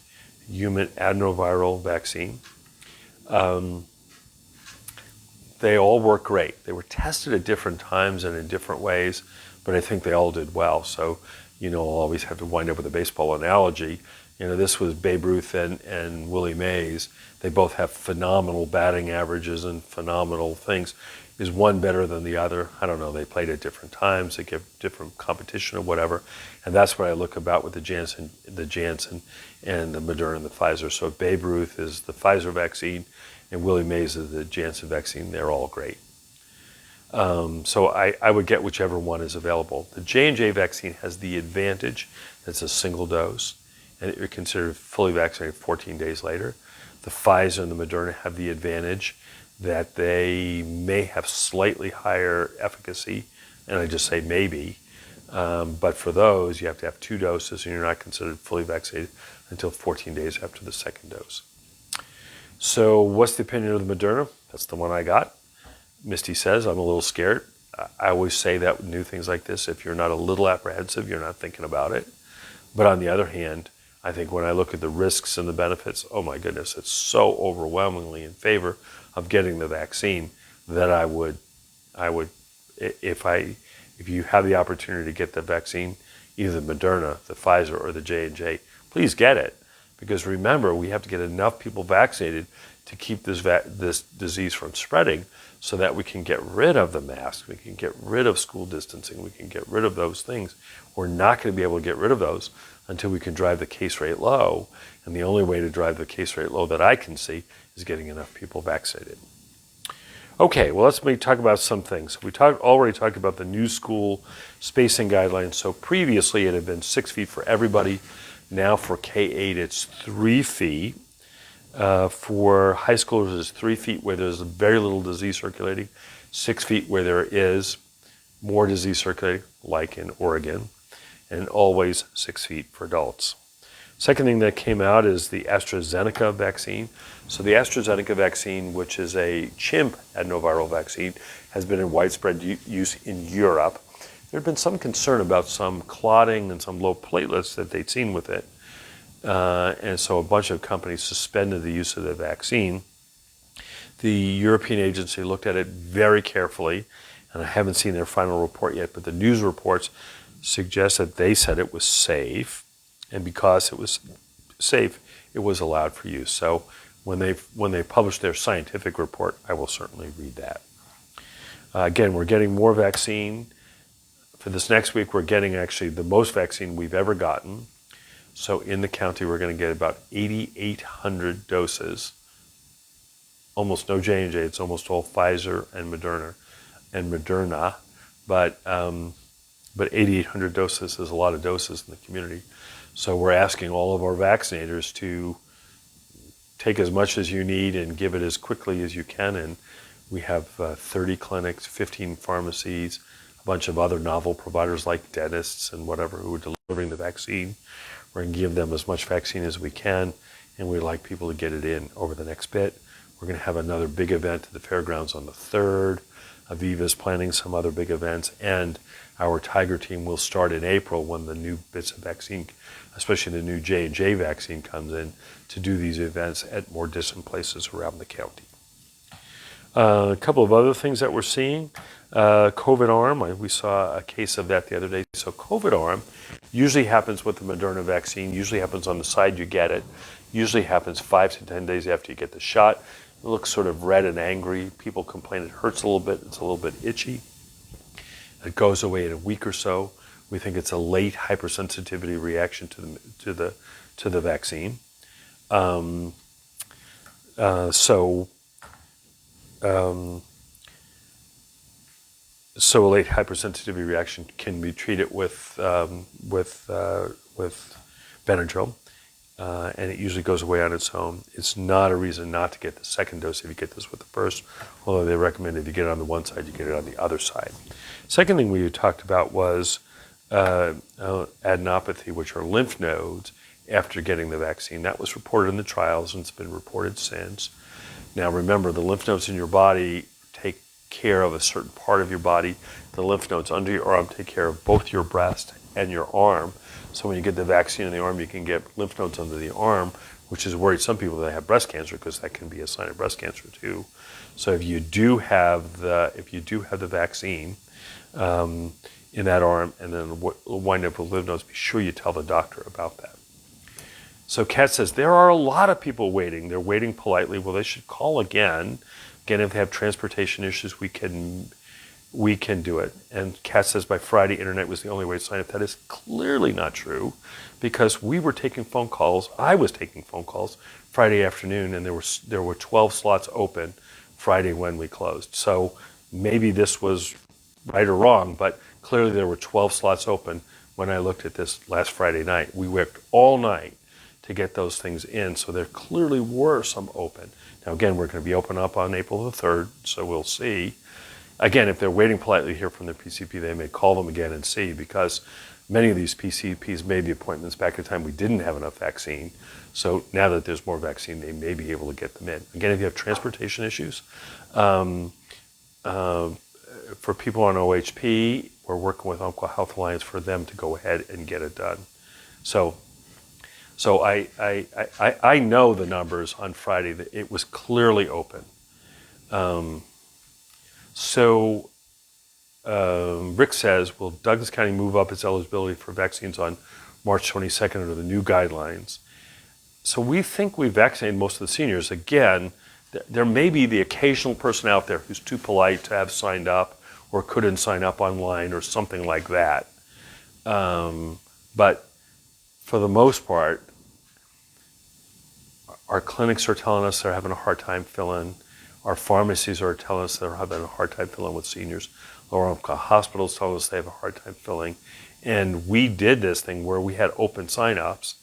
Speaker 1: human adenoviral vaccine. They all work great. They were tested at different times and in different ways, but I think they all did well. So, I'll always have to wind up with a baseball analogy. This was Babe Ruth and Willie Mays. They both have phenomenal batting averages and phenomenal things. Is one better than the other? I don't know. They played at different times. They give different competition or whatever. And that's what I look about with the Janssen and the Moderna and the Pfizer. So Babe Ruth is the Pfizer vaccine and Willie Mays is the Janssen vaccine. They're all great. So I would get whichever one is available. The J&J vaccine has the advantage that it's a single dose, and you're considered fully vaccinated 14 days later. The Pfizer and the Moderna have the advantage that they may have slightly higher efficacy, and I just say maybe, but for those you have to have 2 doses and you're not considered fully vaccinated until 14 days after the second dose. So what's the opinion of the Moderna? That's the one I got. Misty says, I'm a little scared. I always say that with new things like this, if you're not a little apprehensive, you're not thinking about it. But on the other hand, I think when I look at the risks and the benefits, oh my goodness, it's so overwhelmingly in favor of getting the vaccine that I would, if you have the opportunity to get the vaccine, either the Moderna, the Pfizer, or the J&J, please get it. Because remember, we have to get enough people vaccinated to keep this disease from spreading so that we can get rid of the masks, we can get rid of school distancing, we can get rid of those things. We're not going to be able to get rid of those until we can drive the case rate low. And the only way to drive the case rate low that I can see is getting enough people vaccinated. Okay, well, let's talk about some things. We already talked about the new school spacing guidelines. So previously it had been 6 feet for everybody. Now for K-8, it's 3 feet. For high schoolers, it's 3 feet where there's very little disease circulating, 6 feet where there is more disease circulating, like in Oregon, and always 6 feet for adults. Second thing that came out is the Astrazeneca vaccine. So the Astrazeneca vaccine, which is a chimp adenoviral vaccine, has been in widespread use in Europe. There had been some concern about some clotting and some low platelets that they'd seen with it. And so a bunch of companies suspended the use of the vaccine. The European agency looked at it very carefully, and I haven't seen their final report yet, but the news reports suggest that they said it was safe, and because it was safe, it was allowed for use. So when they publish their scientific report, I will certainly read that. Again, we're getting more vaccine. For this next week, we're getting actually the most vaccine we've ever gotten. So in the county, we're going to get about 8,800 doses. Almost no J&J. It's almost all Pfizer and Moderna. But 8,800 doses is a lot of doses in the community. So we're asking all of our vaccinators to take as much as you need and give it as quickly as you can. And we have 30 clinics, 15 pharmacies, a bunch of other novel providers like dentists and whatever who are delivering the vaccine. We're going to give them as much vaccine as we can, and we'd like people to get it in over the next bit. We're going to have another big event at the fairgrounds on the 3rd. Aviva's planning some other big events, and our Tiger team will start in April when the new bits of vaccine, especially the new J&J vaccine, comes in, to do these events at more distant places around the county. A couple of other things that we're seeing. COVID arm, we saw a case of that the other day. So COVID arm usually happens with the Moderna vaccine, usually happens on the side you get it, usually happens 5 to 10 days after you get the shot. It looks sort of red and angry. People complain it hurts a little bit, it's a little bit itchy. It goes away in a week or so. We think it's a late hypersensitivity reaction to the vaccine. So a late hypersensitivity reaction can be treated with Benadryl, and it usually goes away on its own. It's not a reason not to get the second dose if you get this with the first, although they recommend if you get it on the one side, you get it on the other side. Second thing we talked about was adenopathy, which are lymph nodes after getting the vaccine. That was reported in the trials, and it's been reported since. Now remember, the lymph nodes in your body take care of a certain part of your body. The lymph nodes under your arm take care of both your breast and your arm. So when you get the vaccine in the arm, you can get lymph nodes under the arm, which is worried some people that have breast cancer, because that can be a sign of breast cancer too. So if you do have the vaccine in that arm and then wind up with lymph nodes, be sure you tell the doctor about that. So Kat says, there are a lot of people waiting. They're waiting politely. Well, they should call again. Again, if they have transportation issues, we can do it. And Kat says, by Friday, internet was the only way to sign up. That is clearly not true, because we were taking phone calls. I was taking phone calls Friday afternoon, and there were 12 slots open Friday when we closed. So maybe this was right or wrong, but clearly there were 12 slots open when I looked at this last Friday night. We worked all night to get those things in, so there clearly were some open. Now again, we're going to be open up on April the 3rd, so we'll see. Again, if they're waiting politely to hear from their PCP, they may call them again and see, because many of these PCPs made the appointments back at the time we didn't have enough vaccine. So now that there's more vaccine, they may be able to get them in. Again, if you have transportation issues, for people on OHP, we're working with Umpqua Health Alliance for them to go ahead and get it done. So I know the numbers on Friday, that it was clearly open. So Rick says, will Douglas County move up its eligibility for vaccines on March 22nd under the new guidelines? So we think we vaccinated most of the seniors. Again, there may be the occasional person out there who's too polite to have signed up or couldn't sign up online or something like that. But for the most part, our clinics are telling us they're having a hard time filling. Our pharmacies are telling us they're having a hard time filling with seniors. Lower income hospitals tell us they have a hard time filling. And we did this thing where we had open sign-ups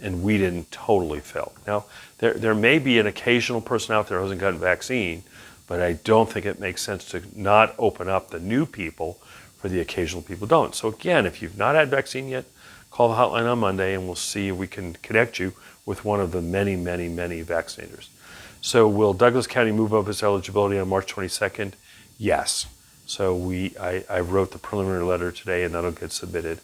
Speaker 1: and we didn't totally fill. Now, there may be an occasional person out there who hasn't gotten a vaccine, but I don't think it makes sense to not open up the new people for the occasional people who don't. So again, if you've not had vaccine yet, call the hotline on Monday and we'll see if we can connect you with one of the many, many, many vaccinators. So will Douglas County move up its eligibility on March 22nd? Yes. So I wrote the preliminary letter today and that'll get submitted.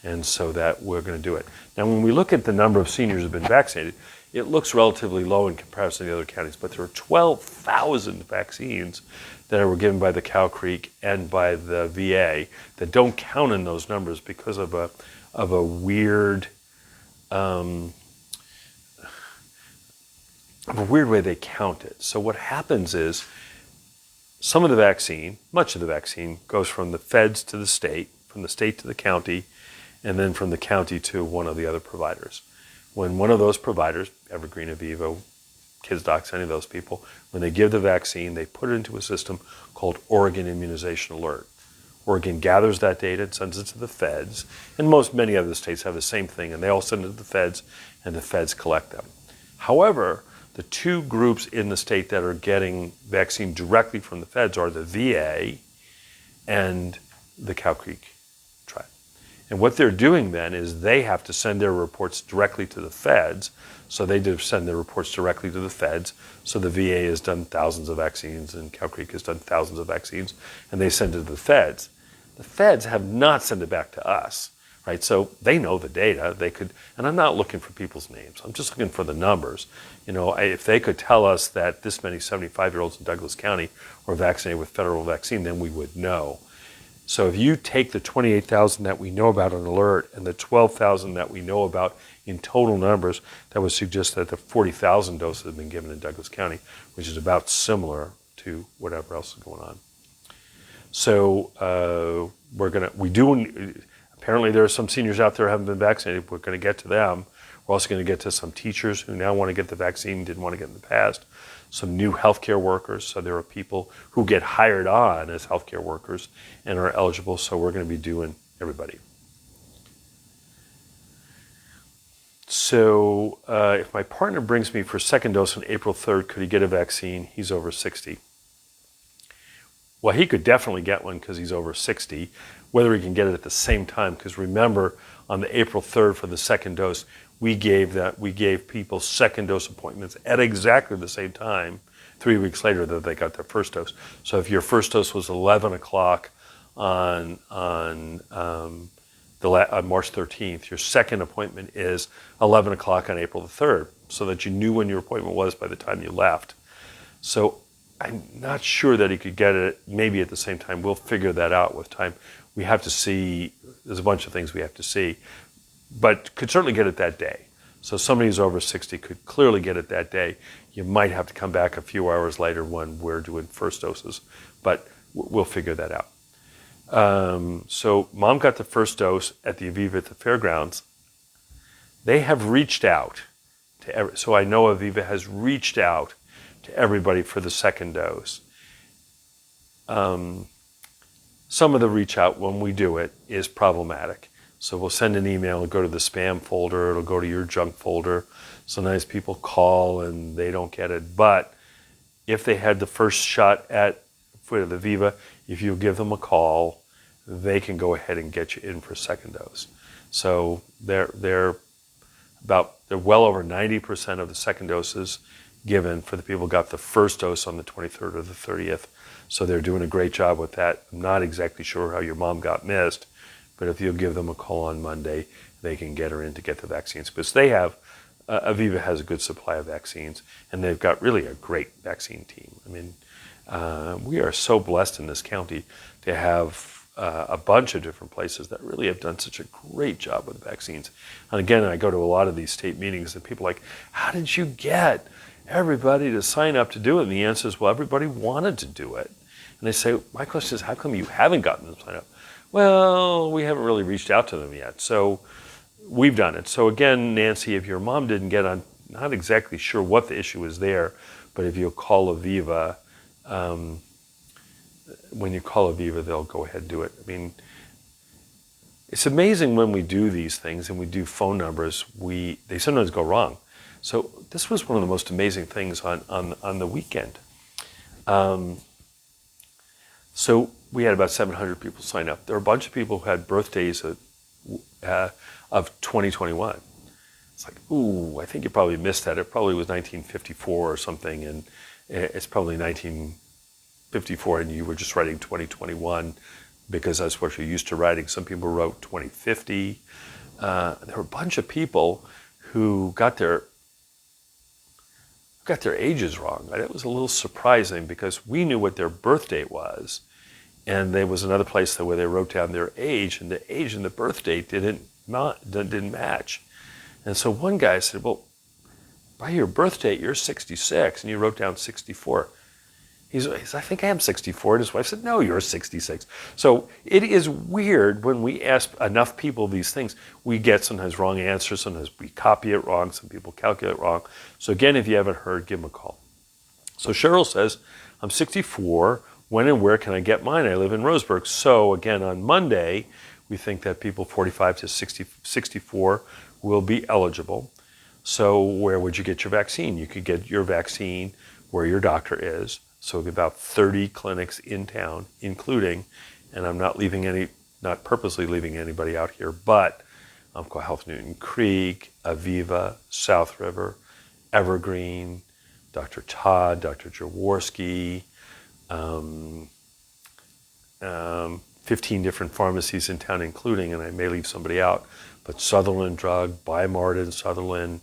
Speaker 1: And so that we're going to do it. Now, when we look at the number of seniors who have been vaccinated, it looks relatively low in comparison to the other counties, but there are 12,000 vaccines that were given by the Cow Creek and by the VA that don't count in those numbers because of a weird way they count it. So what happens is some of the vaccine, much of the vaccine, goes from the feds to the state, from the state to the county, and then from the county to one of the other providers. When one of those providers, Evergreen, Aviva, Kids Docs, any of those people, when they give the vaccine, they put it into a system called Oregon Immunization Alert. Oregon gathers that data and sends it to the feds, and many other states have the same thing, and they all send it to the feds, and the feds collect them. However, the two groups in the state that are getting vaccine directly from the feds are the VA and the Cow Creek tribe. And what they're doing then is they have to send their reports directly to the feds. So they do send their reports directly to the feds. So the VA has done thousands of vaccines and Cow Creek has done thousands of vaccines, and they send it to the feds. The feds have not sent it back to us, right? So they know the data. They could, and I'm not looking for people's names. I'm just looking for the numbers. You know, if they could tell us that this many 75-year-olds in Douglas County were vaccinated with federal vaccine, then we would know. So if you take the 28,000 that we know about on alert and the 12,000 that we know about in total numbers, that would suggest that the 40,000 doses have been given in Douglas County, which is about similar to whatever else is going on. So apparently there are some seniors out there who haven't been vaccinated. We're going to get to them. We're also going to get to some teachers who now want to get the vaccine, didn't want to get it in the past. Some new healthcare workers. So there are people who get hired on as healthcare workers and are eligible. So we're going to be doing everybody. So if my partner brings me for second dose on April 3rd, could he get a vaccine? He's over 60. Well, he could definitely get one because he's over 60. Whether he can get it at the same time, because remember, on the April 3rd for the second dose, we gave people second dose appointments at exactly the same time 3 weeks later that they got their first dose. So if your first dose was 11 o'clock on March 13th, your second appointment is 11 o'clock on April the 3rd, so that you knew when your appointment was by the time you left. So I'm not sure that he could get it maybe at the same time. We'll figure that out with time. We have to see, there's a bunch of things we have to see, but could certainly get it that day. So somebody who's over 60 could clearly get it that day. You might have to come back a few hours later when we're doing first doses, but we'll figure that out. So mom got the first dose at the Aviva at the fairgrounds. They have reached out to so I know Aviva has reached out to everybody for the second dose. Some of the reach out when we do it is problematic. So we'll send an email, it'll go to the spam folder, it'll go to your junk folder. Sometimes people call and they don't get it. But if they had the first shot at the Aviva, if you give them a call, they can go ahead and get you in for a second dose. So they're well over 90% of the second doses given for the people who got the first dose on the 23rd or the 30th. So they're doing a great job with that. I'm not exactly sure how your mom got missed, but if you'll give them a call on Monday, they can get her in to get the vaccines. Because they have, Aviva has a good supply of vaccines, and they've got really a great vaccine team. I mean, we are so blessed in this county to have a bunch of different places that really have done such a great job with vaccines. And again, I go to a lot of these state meetings and people are like, how did you get everybody to sign up to do it? And the answer is, well, everybody wanted to do it. And they say, my question is, how come you haven't gotten them to sign up? Well, we haven't really reached out to them yet. So we've done it. So again, Nancy, if your mom didn't get on, not exactly sure what the issue is there, but if you call Aviva, when you call Aviva, they'll go ahead and do it. I mean, it's amazing when we do these things and we do phone numbers, they sometimes go wrong. So this was one of the most amazing things on the weekend. So we had about 700 people sign up. There were a bunch of people who had birthdays of 2021. It's like, ooh, I think you probably missed that. It probably was 1954 or something, and it's probably 1954, and you were just writing 2021 because that's what you're used to writing. Some people wrote 2050. There were a bunch of people who got their ages wrong. It was a little surprising because we knew what their birth date was, and there was another place where they wrote down their age, and the age and the birth date didn't match. And so one guy said, well, by your birth date, you're 66, and you wrote down 64. He said, I think I am 64. And his wife said, no, you're 66. So it is weird when we ask enough people these things. We get sometimes wrong answers. Sometimes we copy it wrong. Some people calculate it wrong. So again, if you haven't heard, give them a call. So Cheryl says, I'm 64. When and where can I get mine? I live in Roseburg. So again, on Monday, we think that people 45 to 64 will be eligible. So where would you get your vaccine? You could get your vaccine where your doctor is. So about 30 clinics in town, including, and I'm not purposely leaving anybody out here, but Umpqua Health Newton Creek, Aviva, South River, Evergreen, Dr. Todd, Dr. Jaworski, 15 different pharmacies in town, including, and I may leave somebody out, but Sutherland Drug, Bi-Mart Sutherland,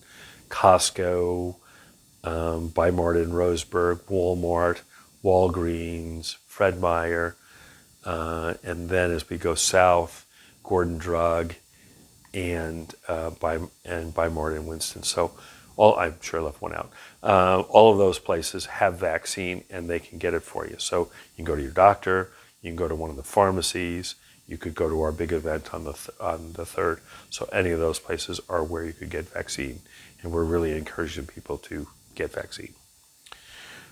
Speaker 1: Costco, Bi-Mart Roseburg, Walmart, Walgreens, Fred Meyer, and then as we go south, Gordon Drug, and Bi-Mart in Winston. So I'm sure I left one out. All of those places have vaccine, and they can get it for you. So you can go to your doctor, you can go to one of the pharmacies, you could go to our big event on the 3rd. So any of those places are where you could get vaccine, and we're really encouraging people to get vaccine.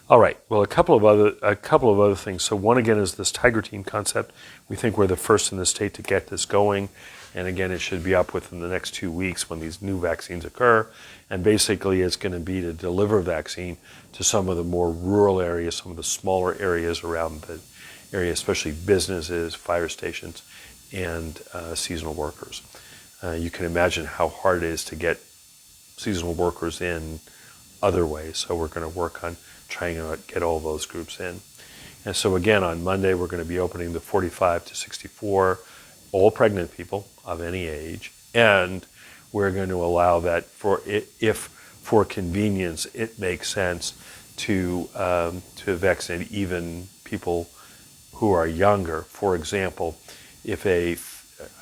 Speaker 1: All right. Well, a couple of other things. So one again is this Tiger Team concept. We think we're the first in the state to get this going, and again, it should be up within the next 2 weeks when these new vaccines occur. And basically, it's going to be to deliver vaccine to some of the more rural areas, some of the smaller areas around the area, especially businesses, fire stations, and seasonal workers. You can imagine how hard it is to get seasonal workers in other ways. So we're going to work on trying to get all those groups in. And so again, on Monday, we're going to be opening the 45 to 64, all pregnant people of any age. And we're going to allow that if for convenience, it makes sense to vaccinate even people who are younger. For example, if I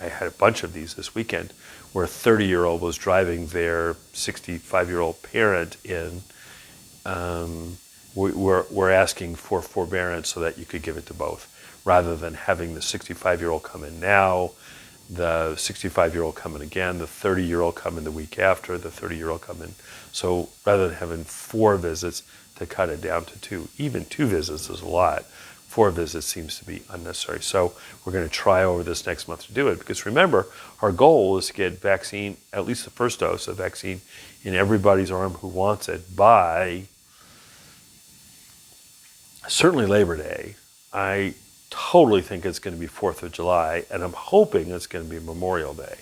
Speaker 1: had a bunch of these this weekend, where a 30-year-old was driving their 65-year-old parent in, we're asking for forbearance so that you could give it to both, rather than having the 65-year-old come in now, the 65-year-old come in again, the 30-year-old come in the week after, the 30-year-old come in. So rather than having 4 visits, to cut it down to 2. Even 2 visits is a lot. 4 visits seems to be unnecessary. So we're going to try over this next month to do it, because remember, our goal is to get vaccine, at least the first dose of vaccine, in everybody's arm who wants it by certainly Labor Day. I totally think it's going to be 4th of July, and I'm hoping it's going to be Memorial Day.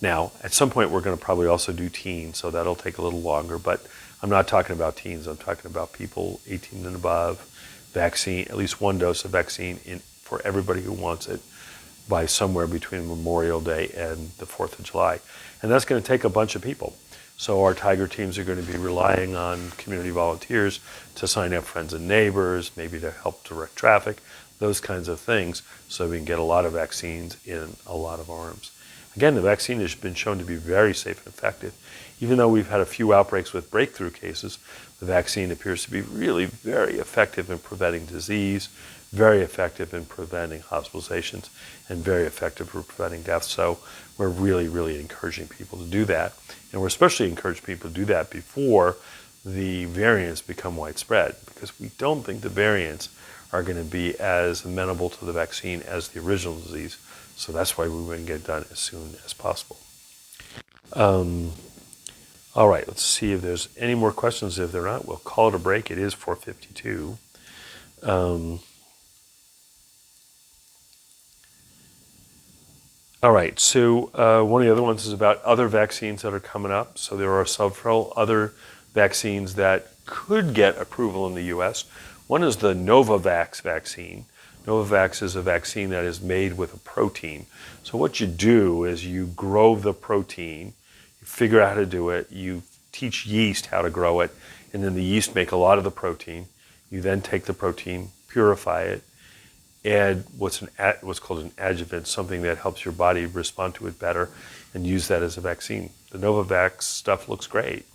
Speaker 1: Now, at some point, we're going to probably also do teens, so that'll take a little longer, but I'm not talking about teens. I'm talking about people 18 and above, vaccine, at least 1 dose of vaccine for everybody who wants it by somewhere between Memorial Day and the 4th of July. And that's going to take a bunch of people. So our Tiger teams are going to be relying on community volunteers to sign up friends and neighbors, maybe to help direct traffic. those kinds of things, so we can get a lot of vaccines in a lot of arms. Again, the vaccine has been shown to be very safe and effective. Even though we've had a few outbreaks with breakthrough cases, the vaccine appears to be really very effective in preventing disease, very effective in preventing hospitalizations, and very effective for preventing deaths. So we're really, really encouraging people to do that. And we're especially encouraging people to do that before the variants become widespread, because we don't think the variants are going to be as amenable to the vaccine as the original disease. So that's why we want to get it done as soon as possible. All right, let's see if there's any more questions. If there are not, we'll call it a break. It is 4:52. All right, so one of the other ones is about other vaccines that are coming up. So there are several other vaccines that could get approval in the U.S. One is the Novavax vaccine. Novavax is a vaccine that is made with a protein. So what you do is you grow the protein, you figure out how to do it, you teach yeast how to grow it, and then the yeast make a lot of the protein. You then take the protein, purify it, add what's called an adjuvant, something that helps your body respond to it better, and use that as a vaccine. The Novavax stuff looks great.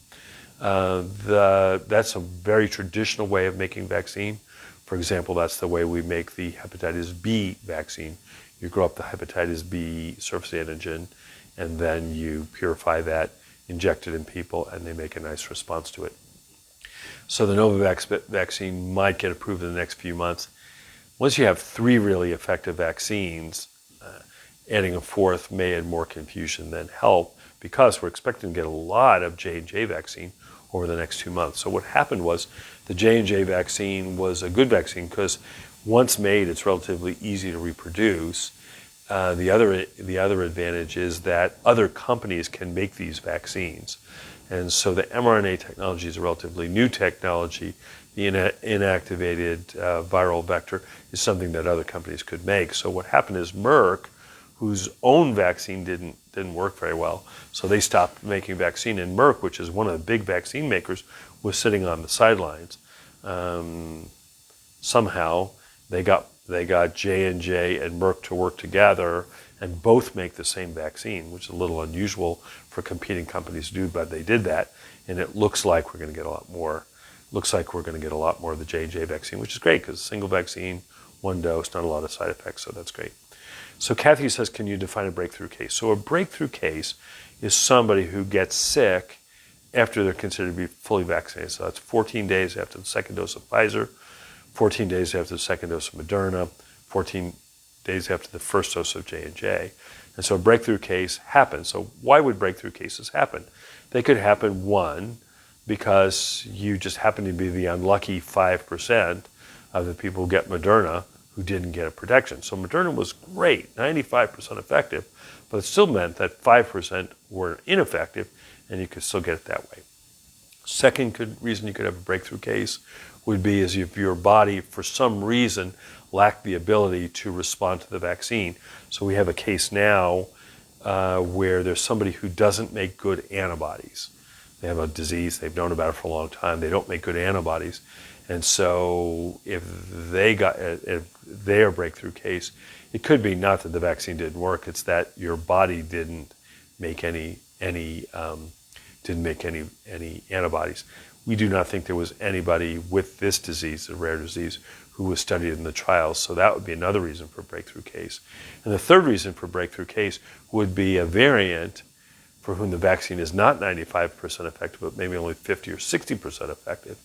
Speaker 1: That's a very traditional way of making vaccine. For example, that's the way we make the hepatitis B vaccine. You grow up the hepatitis B surface antigen, and then you purify that, inject it in people, and they make a nice response to it. So the Novavax vaccine might get approved in the next few months. Once you have 3 really effective vaccines, adding a 4th may add more confusion than help, because we're expecting to get a lot of J&J vaccine over the next 2 months. So what happened was the J&J vaccine was a good vaccine because once made, it's relatively easy to reproduce. The other advantage is that other companies can make these vaccines. And so the mRNA technology is a relatively new technology. The inactivated viral vector is something that other companies could make. So what happened is Merck, whose own vaccine didn't work very well, so they stopped making vaccine. And Merck, which is one of the big vaccine makers, was sitting on the sidelines. Somehow they got J&J and Merck to work together and both make the same vaccine, which is a little unusual for competing companies to do, but they did that, and it looks like we're going to get a lot more. Looks like we're going to get a lot more of the J&J vaccine, which is great because single vaccine, 1 dose, not a lot of side effects, so that's great. So Kathy says, can you define a breakthrough case? So a breakthrough case is somebody who gets sick after they're considered to be fully vaccinated. So that's 14 days after the second dose of Pfizer, 14 days after the second dose of Moderna, 14 days after the first dose of J&J. And so a breakthrough case happens. So why would breakthrough cases happen? They could happen, one, because you just happen to be the unlucky 5% of the people who get Moderna who didn't get a protection. So Moderna was great, 95% effective, but it still meant that 5% were ineffective, and you could still get it that way. Second reason you could have a breakthrough case would be as if your body, for some reason, lacked the ability to respond to the vaccine. So we have a case now where there's somebody who doesn't make good antibodies. They have a disease, they've known about it for a long time, they don't make good antibodies. And so if they're a breakthrough case, it could be not that the vaccine didn't work, it's that your body didn't make any antibodies. We do not think there was anybody with this disease, a rare disease, who was studied in the trials, so that would be another reason for a breakthrough case. And the third reason for a breakthrough case would be a variant for whom the vaccine is not 95% effective, but maybe only 50 or 60% effective,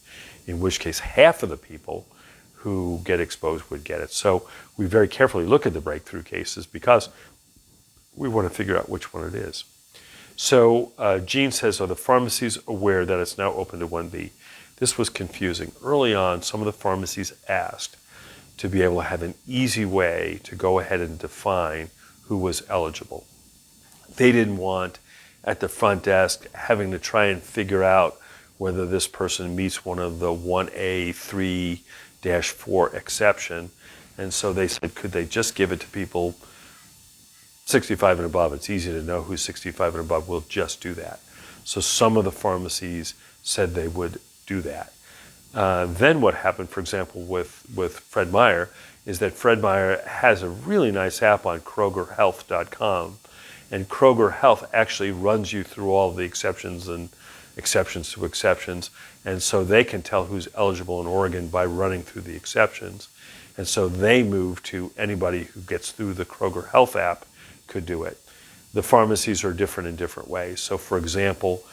Speaker 1: in which case half of the people who get exposed would get it. So we very carefully look at the breakthrough cases because we want to figure out which one it is. So Jean says, are the pharmacies aware that it's now open to 1B? This was confusing. Early on, some of the pharmacies asked to be able to have an easy way to go ahead and define who was eligible. They didn't want, at the front desk, having to try and figure out whether this person meets one of the 1A 3-4 exception. And so they said, could they just give it to people 65 and above? It's easy to know who's 65 and above. We'll just do that. So some of the pharmacies said they would do that. Then what happened, for example, with Fred Meyer, is that Fred Meyer has a really nice app on KrogerHealth.com, and Kroger Health actually runs you through all the exceptions and exceptions to exceptions, and so they can tell who's eligible in Oregon by running through the exceptions. And so they move to anybody who gets through the Kroger Health app could do it. The pharmacies are different in different ways. So for example,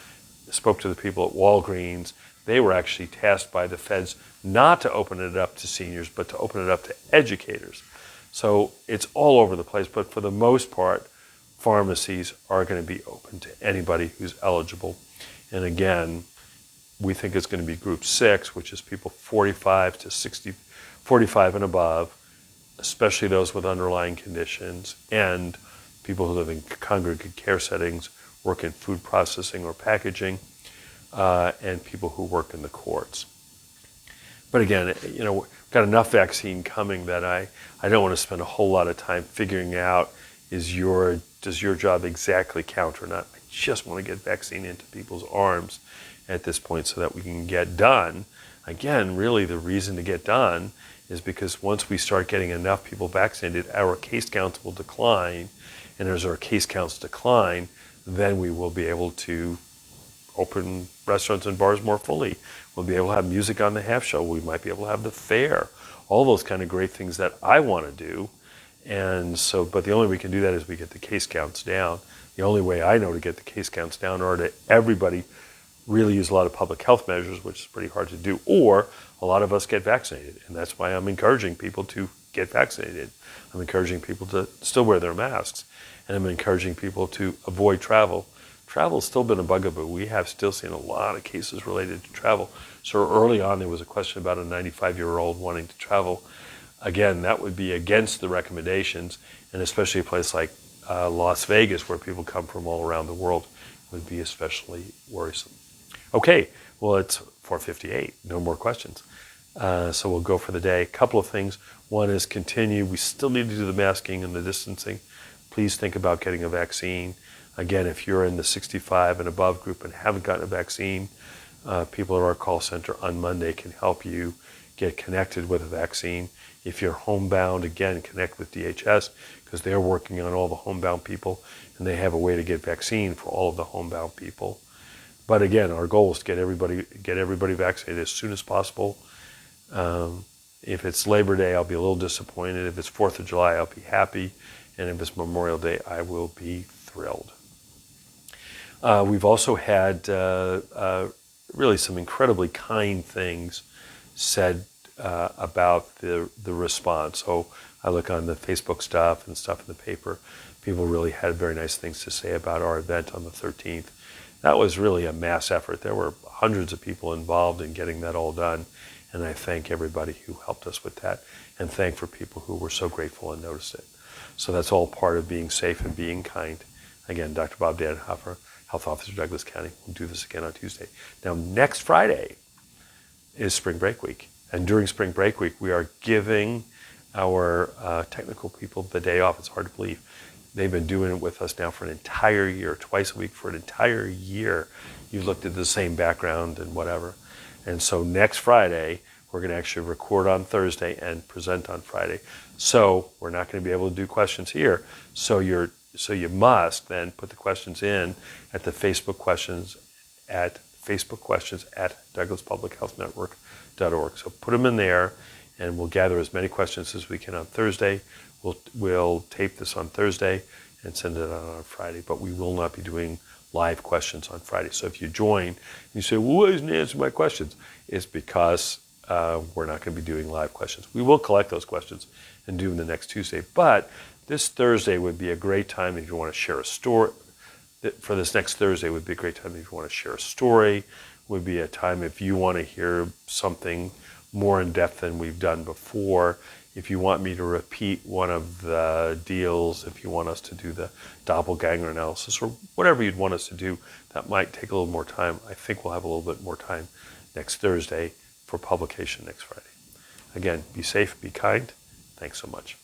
Speaker 1: I spoke to the people at Walgreens. They were actually tasked by the feds not to open it up to seniors, but to open it up to educators. So it's all over the place, but for the most part, pharmacies are going to be open to anybody who's eligible. And again, we think it's going to be group 6, which is people 45 to 60, 45 and above, especially those with underlying conditions, and people who live in congregate care settings, work in food processing or packaging, and people who work in the courts. But again, you know, we've got enough vaccine coming that I don't want to spend a whole lot of time figuring out does your job exactly count or not. I just want to get vaccine into people's arms at this point so that we can get done. Again, really the reason to get done is because once we start getting enough people vaccinated, our case counts will decline, and as our case counts decline, then we will be able to open restaurants and bars more fully. We'll be able to have music on the half show. We might be able to have the fair. All those kind of great things that I want to do. And so, but the only way we can do that is we get the case counts down. The only way I know to get the case counts down are to everybody really use a lot of public health measures, which is pretty hard to do, or a lot of us get vaccinated. And that's why I'm encouraging people to get vaccinated. I'm encouraging people to still wear their masks. And I'm encouraging people to avoid travel. Travel's still been a bugaboo. We have still seen a lot of cases related to travel. So early on, there was a question about a 95-year-old wanting to travel. Again, that would be against the recommendations, and especially a place like Las Vegas, where people come from all around the world, would be especially worrisome. Okay, well, it's 4:58. No more questions. So we'll go for the day. A couple of things. One is continue. We still need to do the masking and the distancing. Please think about getting a vaccine. Again, if you're in the 65 and above group and haven't gotten a vaccine, people at our call center on Monday can help you get connected with a vaccine. If you're homebound, again, connect with DHS because they're working on all the homebound people and they have a way to get vaccine for all of the homebound people. But again, our goal is to get everybody vaccinated as soon as possible. If it's Labor Day, I'll be a little disappointed. If it's 4th of July, I'll be happy. And if it's Memorial Day, I will be thrilled. We've also had really some incredibly kind things said about the response. So I look on the Facebook stuff and stuff in the paper. People really had very nice things to say about our event on the 13th. That was really a mass effort. There were hundreds of people involved in getting that all done. And I thank everybody who helped us with that, and thank for people who were so grateful and noticed it. So that's all part of being safe and being kind. Again, Dr. Bob Dannenhoffer, Health Officer, Douglas County. We'll do this again on Tuesday. Now, next Friday is Spring Break Week. And during Spring Break Week, we are giving our technical people the day off. It's hard to believe. They've been doing it with us now for an entire year, twice a week for an entire year. You've looked at the same background and whatever. And so next Friday, we're going to actually record on Thursday and present on Friday. So we're not going to be able to do questions here. So you must then put the questions in at the Facebook questions at douglaspublichealthnetwork.org. So put them in there, and we'll gather as many questions as we can on Thursday. We'll tape this on Thursday and send it out on Friday, but we will not be doing live questions on Friday. So if you join and you say, well, why isn't he answering my questions? It's because we're not going to be doing live questions. We will collect those questions and do them the next Tuesday, but this Thursday would be a great time if you want to share a story. For this next Thursday would be a great time if you want to share a story, would be a time if you want to hear something more in depth than we've done before. If you want me to repeat one of the deals, if you want us to do the doppelganger analysis, or whatever you'd want us to do, that might take a little more time. I think we'll have a little bit more time next Thursday for publication next Friday. Again, be safe, be kind. Thanks so much.